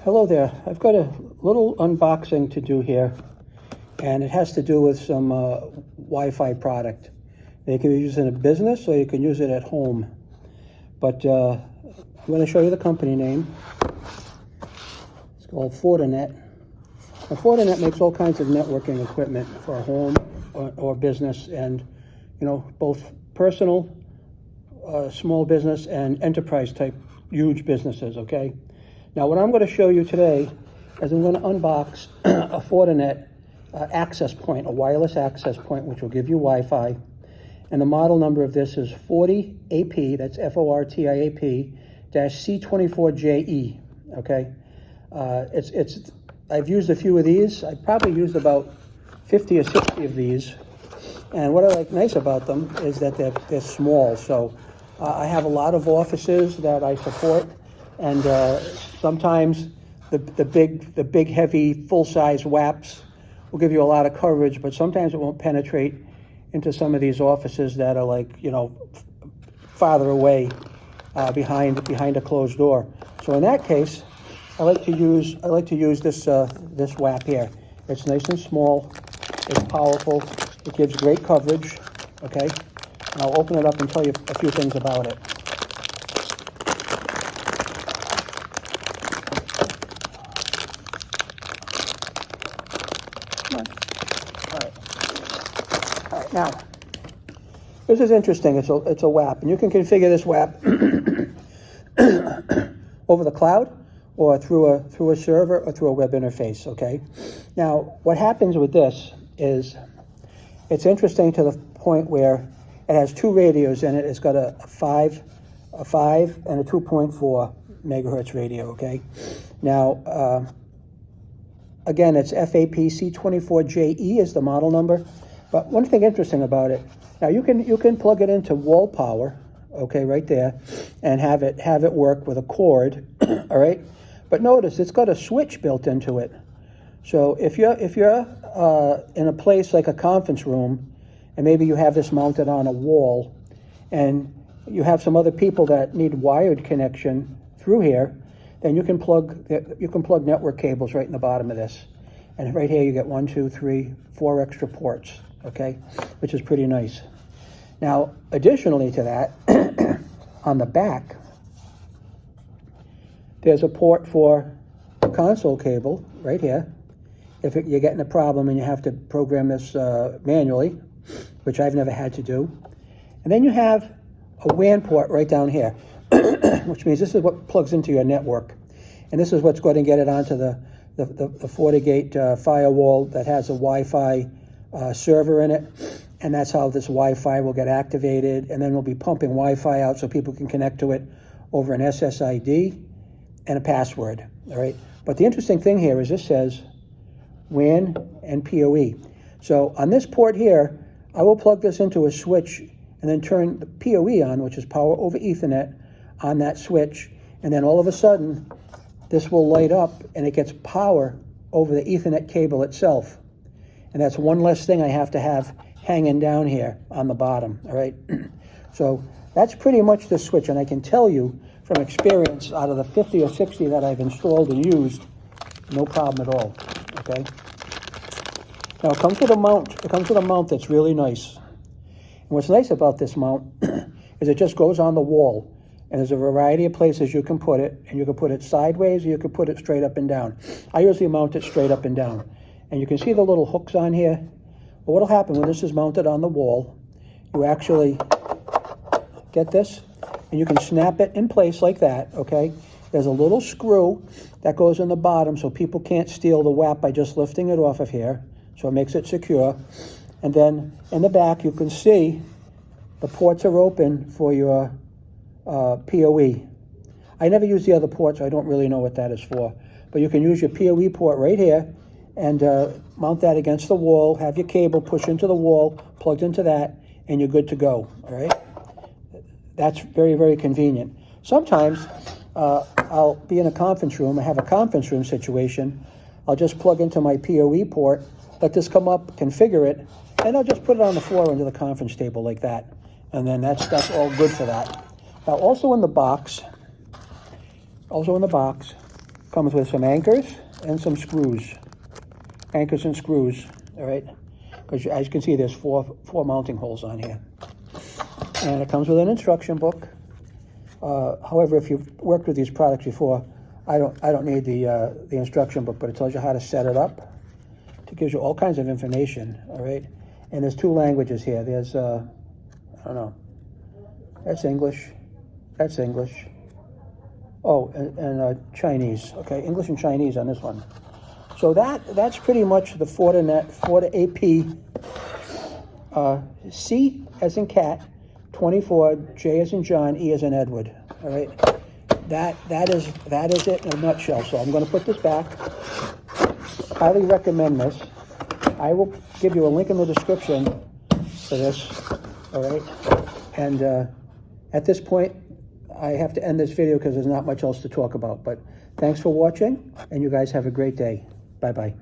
Hello there. I've got a little unboxing to do here, and it has to do with some Wi-Fi product. You can use it in a business or you can use it at home. But I'm going to show you the company name. It's called Fortinet. Now, Fortinet makes all kinds of networking equipment for a home or business, and both personal, small business, and enterprise type huge businesses. Okay. Now, what I'm going to show you today is I'm going to unbox a Fortinet access point, a wireless access point, which will give you Wi-Fi. And the model number of this is FortiAP, that's FortiAP-C24JE, okay? I've used a few of these. I've probably used about 50 or 60 of these. And what I like nice about them is that they're small. So I have a lot of offices that I support. And sometimes the big, heavy, full-size WAPs will give you a lot of coverage, but sometimes it won't penetrate into some of these offices that are like, farther away behind a closed door. So in that case, I like to use this WAP here. It's nice and small. It's powerful. It gives great coverage. Okay, and I'll open it up and tell you a few things about it. All right, now, this is interesting. It's a WAP, and you can configure this WAP over the cloud or through a server or through a web interface, okay? Now, what happens with this is it's interesting to the point where it has two radios in it. It's got a 5 and a 2.4 megahertz radio, okay? Now, again, it's FAP-C24JE is the model number. But one thing interesting about it, now you can plug it into wall power, okay, right there, and have it work with a cord, all right. But notice it's got a switch built into it. So if you're in a place like a conference room, and maybe you have this mounted on a wall, and you have some other people that need wired connection through here, then you can plug network cables right in the bottom of this, and right here you get 1, 2, 3, 4 extra ports. Okay, which is pretty nice. Now, additionally to that, on the back, there's a port for a console cable right here. If you're getting a problem and you have to program this manually, which I've never had to do. And then you have a WAN port right down here, which means this is what plugs into your network. And this is what's going to get it onto the FortiGate firewall that has a Wi-Fi server in it, and that's how this Wi-Fi will get activated, and then we'll be pumping Wi-Fi out so people can connect to it over an SSID and a password, all right? But the interesting thing here is this says WAN and PoE. So on this port here, I will plug this into a switch and then turn the PoE on, which is power over Ethernet, on that switch, and then all of a sudden, this will light up and it gets power over the Ethernet cable itself. And that's one less thing I have to have hanging down here on the bottom, all right? So that's pretty much the switch, and I can tell you from experience, out of the 50 or 60 that I've installed and used, no problem at all, okay? Now it comes with a mount. It comes with a mount that's really nice. And what's nice about this mount is it just goes on the wall, and there's a variety of places you can put it, and you can put it sideways or you can put it straight up and down. I usually mount it straight up and down. And you can see the little hooks on here. Well, what'll happen when this is mounted on the wall, you actually get this, and you can snap it in place like that, okay? There's a little screw that goes in the bottom so people can't steal the WAP by just lifting it off of here, so it makes it secure. And then in the back, you can see the ports are open for your PoE. I never use the other port, so I don't really know what that is for. But you can use your PoE port right here, and mount that against the wall, have your cable push into the wall, plugged into that, and you're good to go, all right? That's very, very convenient. Sometimes I'll be in a conference room, I have a conference room situation, I'll just plug into my PoE port, let this come up, configure it, and I'll just put it on the floor into the conference table like that. And then that's all good for that. Now, also in the box, Comes with some anchors and some screws. Anchors and screws, all right? Because as you can see, there's four mounting holes on here. And it comes with an instruction book. However, if you've worked with these products before, I don't need the instruction book, but it tells you how to set it up. It gives you all kinds of information, all right? And there's two languages here. There's, I don't know, that's English, that's English. Oh, and Chinese, okay, English and Chinese on this one. So that's pretty much the Fortinet FortiAP-C as in cat, 24, J as in John, E as in Edward, all right? That is it in a nutshell. So I'm going to put this back. Highly recommend this. I will give you a link in the description for this, all right? And at this point, I have to end this video because there's not much else to talk about. But thanks for watching, and you guys have a great day. Bye-bye.